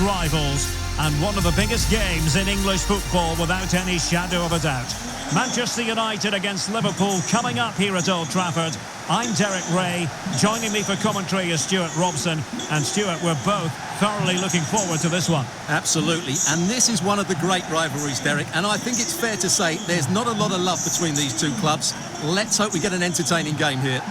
rivals and one of the biggest games in English football without any shadow of a doubt. Manchester United against Liverpool coming up here at Old Trafford. I'm Derek Ray. Joining me for commentary is Stuart Robson. And Stuart, we're both thoroughly looking forward to this one. Absolutely. And this is one of the great rivalries, Derek. And I think it's fair to say there's not a lot of love between these two clubs. Let's hope we get an entertaining game here.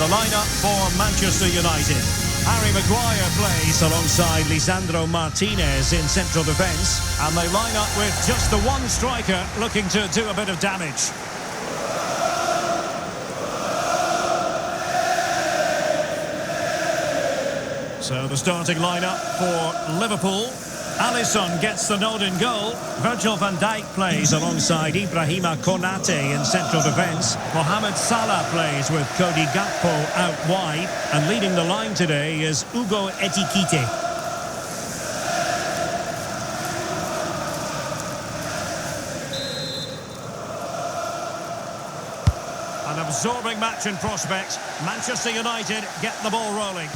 The lineup for Manchester United. Harry Maguire plays alongside Lisandro Martinez in central defence, and they line up with just the one striker looking to do a bit of damage. So the starting lineup for Liverpool. Alisson gets the nod in goal. Virgil van Dijk plays alongside Ibrahima Konate in central defence. Mohamed Salah plays with Cody Gakpo out wide. And leading the line today is Hugo Ekitike. An absorbing match in prospect. Manchester United get the ball rolling.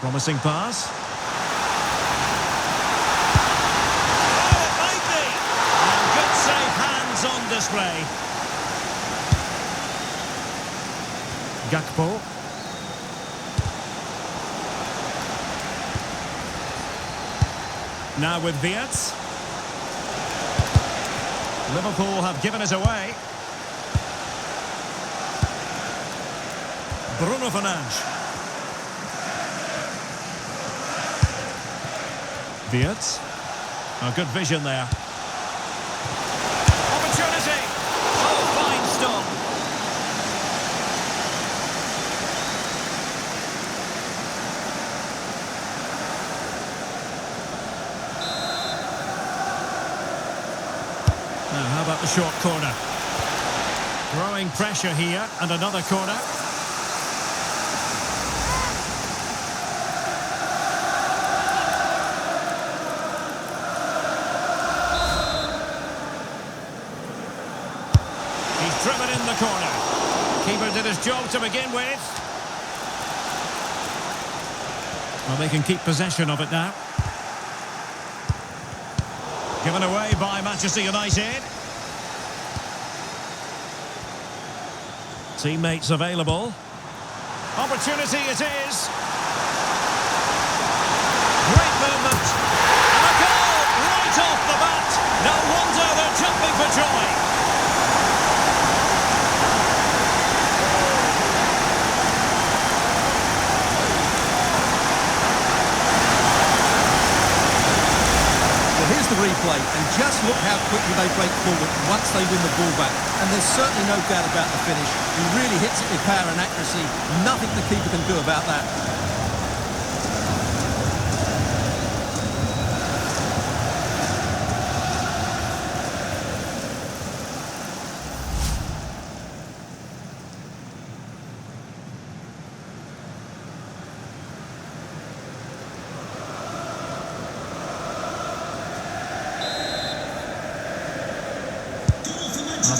Promising pass. Oh, it might be! And good safe hands on display. Gakpo. Now with Viets. Liverpool have given it away. Bruno Fernandes. Viets. Oh, good vision there. Opportunity! Oh, fine stop. Now, how about the short corner? Growing pressure here, and another corner. Driven in the corner. Keeper did his job to begin with. Well, they can keep possession of it now. Given away by Manchester United. Teammates available. Opportunity it is. Great movement. And a goal right off the bat. No wonder they're jumping for joy. Here's the replay, and just look how quickly they break forward once they win the ball back. And there's certainly no doubt about the finish. He really hits it with power and accuracy. Nothing the keeper can do about that.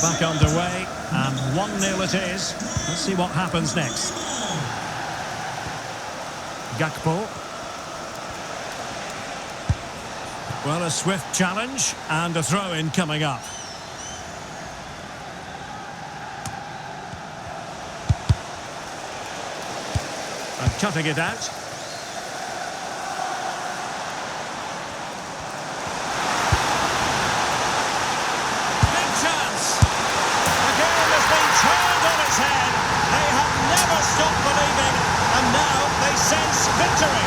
Back underway, and 1-0 it is. Let's see what happens next. Gakpo. Well, a swift challenge, and a throw-in coming up. And cutting it out. Big chance. The game has been turned on its head. They have never stopped. sense victory.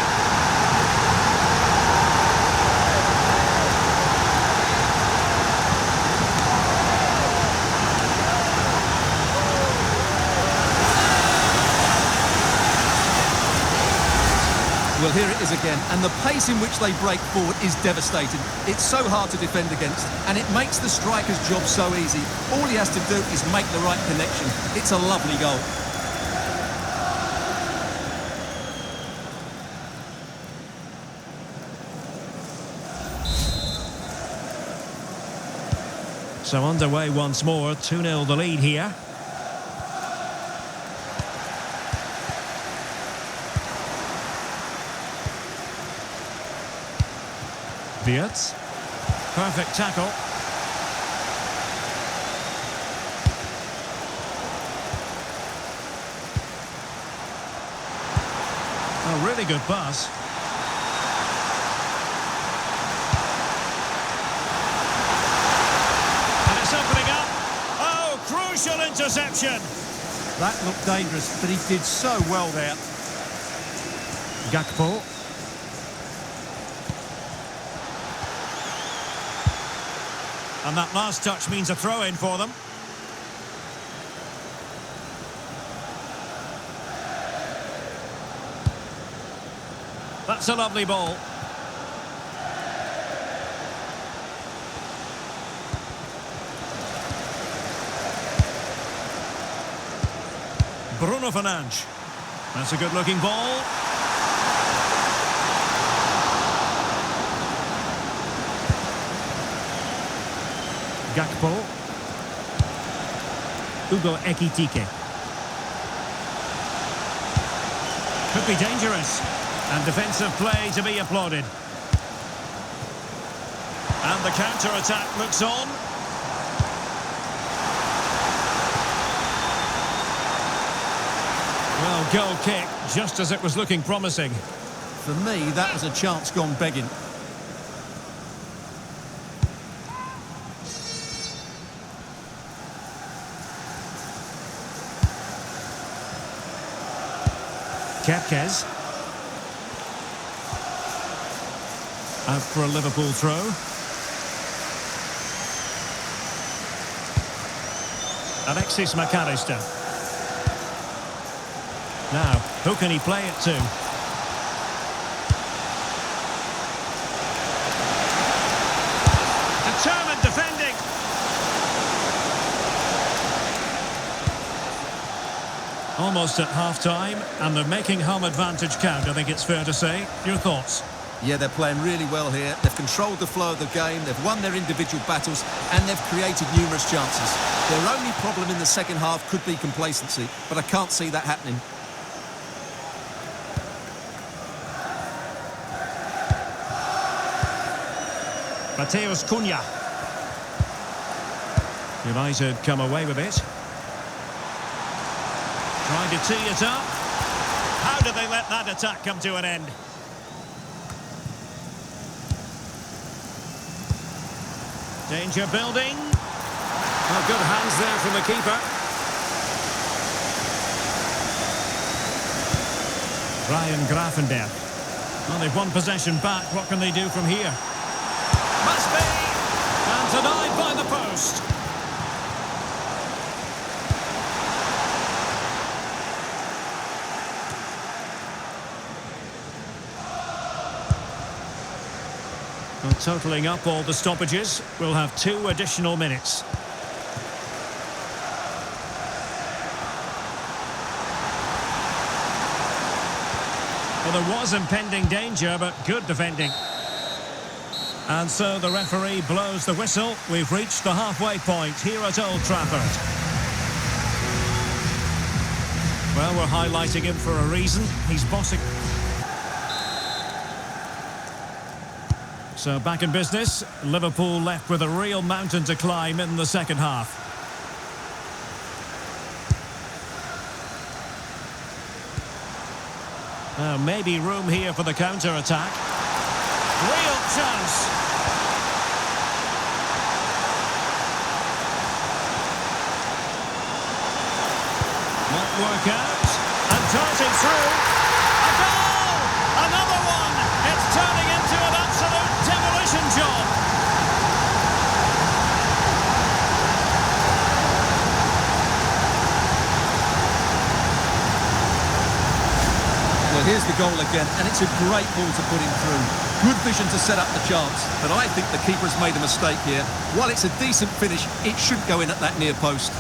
Well, here it is again, and the pace in which they break forward is devastating. It's so hard to defend against, and it makes the striker's job so easy. All he has to do is make the right connection. It's a lovely goal. So underway once more, 2-0 the lead here. Wirtz. Perfect tackle. A really good pass. And it's opening up. Oh, crucial interception. That looked dangerous, but he did so well there. Gakpo. And that last touch means a throw-in for them. That's a lovely ball. Bruno Fernandes. That's a good-looking ball. Gakpo. Hugo Ekitike. Could be dangerous. And defensive play to be applauded. And the counter-attack looks on. Well, goal kick, just as it was looking promising. For me, that was a chance gone begging. Kepkes. Out for a Liverpool throw. Alexis McAllister. Now, who can he play it to? Determined defending. Almost at half-time, and they're making home advantage count, I think it's fair to say. Your thoughts? Yeah, they're playing really well here. They've controlled the flow of the game, they've won their individual battles, and they've created numerous chances. Their only problem in the second half could be complacency, but I can't see that happening. Mateus Cunha. United come away with it. Trying to tee it up. How did they let that attack come to an end? Danger building. Oh, good hands there from the keeper. Ryan Gravenberch. Well, they've won possession back. What can they do from here? Must be! And denied by the post. Well, totalling up all the stoppages, we'll have 2 additional minutes. Well, there was impending danger, but good defending. And so the referee blows the whistle. We've reached the halfway point here at Old Trafford. Well, we're highlighting him for a reason. He's bossing. So back in business, Liverpool left with a real mountain to climb in the second half. Maybe room here for the counter-attack. Real chance. Might work out. And darting through. A goal! job. Well, here's the goal again, and it's a great ball to put him through. Good vision to set up the chance, but I think the keeper's made a mistake here. While it's a decent finish, it should go in at that near post.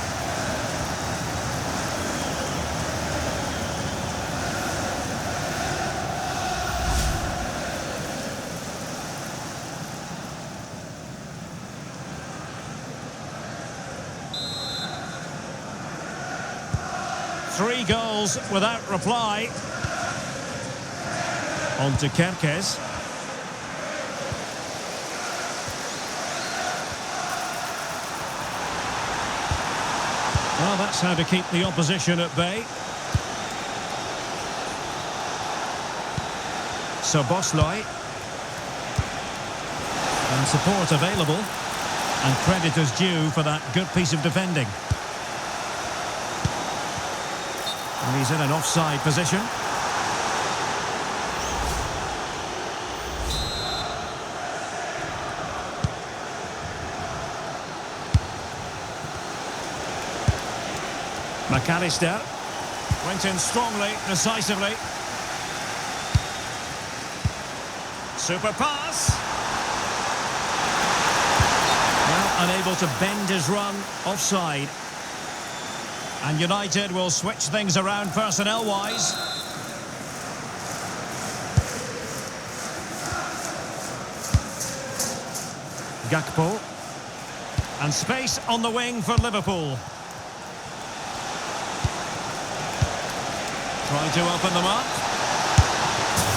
Three goals without reply. On to Kerkez. Well, that's how to keep the opposition at bay. So Bosley. And support available. And credit is due for that good piece of defending. And he's in an offside position. McAllister went in strongly, decisively. Super pass. Well, unable to bend his run, offside. And United will switch things around personnel-wise. Gakpo. And space on the wing for Liverpool. Trying to open them up.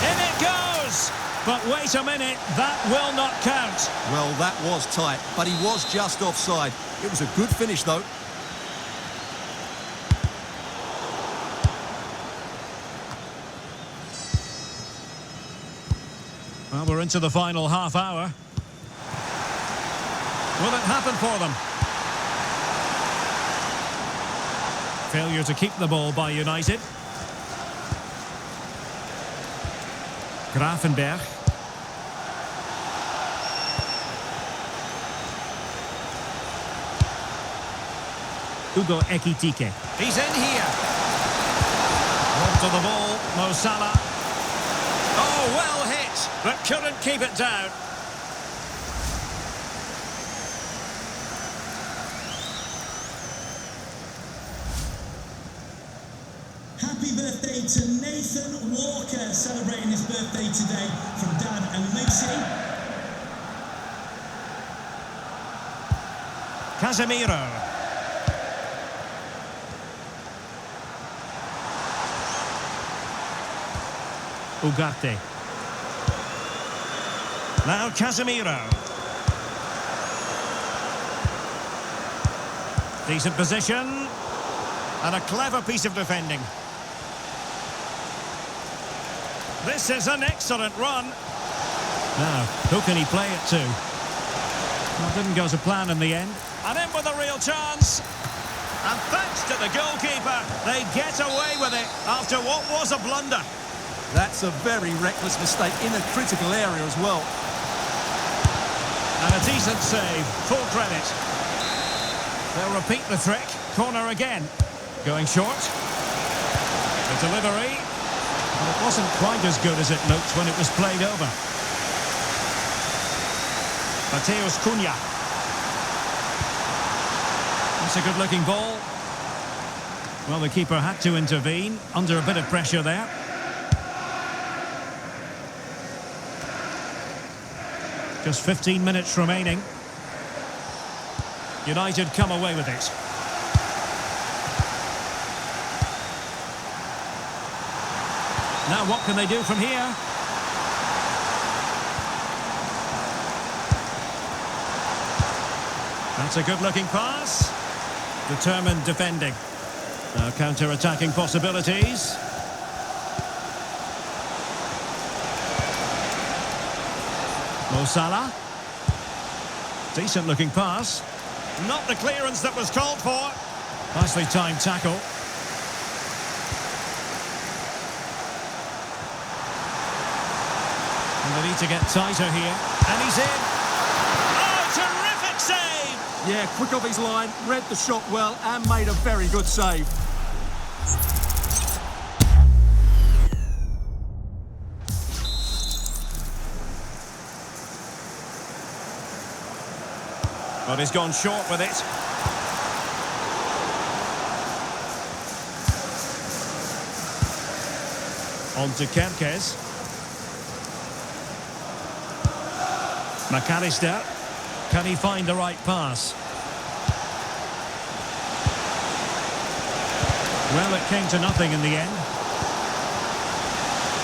In it goes! But wait a minute, that will not count. Well, that was tight, but he was just offside. It was a good finish, though. Well, we're into the final half hour. Will it happen for them? Failure to keep the ball by United. Gravenberg. Hugo Ekitike. He's in here. On to the ball, Mo Salah. Oh, well hit, but couldn't keep it down. Happy birthday to Nathan Walker, celebrating his birthday today from Dad and Lucy. Casemiro. Ugarte. Now Casemiro. Decent position. And a clever piece of defending. This is an excellent run. Now, who can he play it to? Well, didn't go to plan in the end. And in with a real chance. And thanks to the goalkeeper, they get away with it after what was a blunder. That's a very reckless mistake in a critical area as well. And a decent save, full credit. They'll repeat the trick. Corner again. Going short. The delivery. Well, it wasn't quite as good as it looked when it was played over. Mateus Cunha. That's a good-looking ball. Well, the keeper had to intervene under a bit of pressure there. Just 15 minutes remaining. United come away with it. Now what can they do from here? That's a good-looking pass. Determined defending. Now counter-attacking possibilities. Mo Salah. Decent-looking pass. Not the clearance that was called for. Nicely timed tackle. And they need to get tighter here. And he's in. Yeah, quick off his line, read the shot well and made a very good save. But he's gone short with it. On to Kempkes. McAllister. Can he find the right pass? Well, it came to nothing in the end.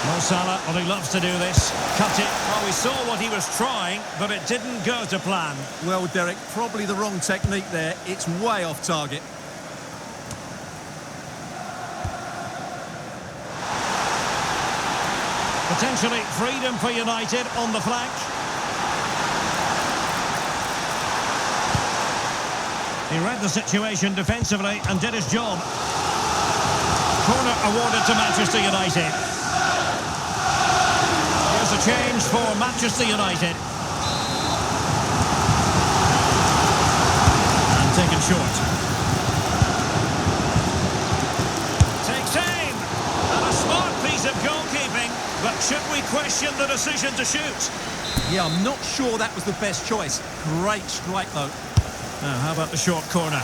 Mo Salah, well, he loves to do this. Cut it. Well, we saw what he was trying, but it didn't go to plan. Well, Derek, probably the wrong technique there. It's way off target. Potentially freedom for United on the flank. He read the situation defensively and did his job. Corner awarded to Manchester United. Here's a change for Manchester United. And taken short. Takes aim. And a smart piece of goalkeeping. But should we question the decision to shoot? Yeah, I'm not sure that was the best choice. Great strike, though. Now, how about the short corner?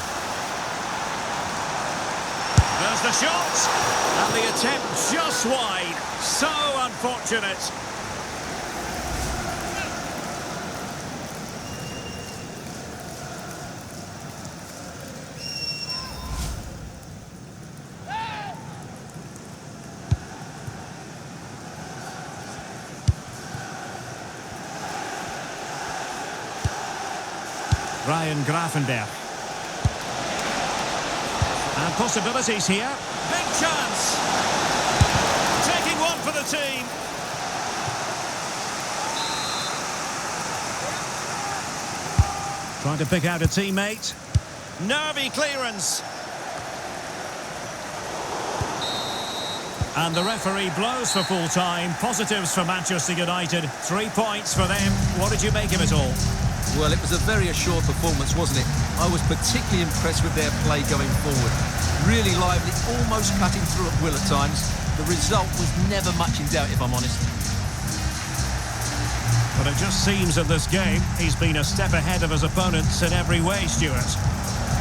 There's the shot! And the attempt just wide. So unfortunate. Ryan Gravenberch. And possibilities here. Big chance. Taking one for the team. Trying to pick out a teammate. Nervy clearance. And the referee blows for full time. Positives for Manchester United. 3 points for them. What did you make of it all? Well, it was a very assured performance, wasn't it? I was particularly impressed with their play going forward. Really lively, almost cutting through at will at times. The result was never much in doubt, if I'm honest. But it just seems in this game he's been a step ahead of his opponents in every way, Stuart.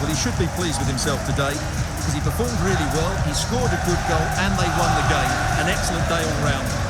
Well, he should be pleased with himself today because he performed really well, he scored a good goal and they won the game. An excellent day all round.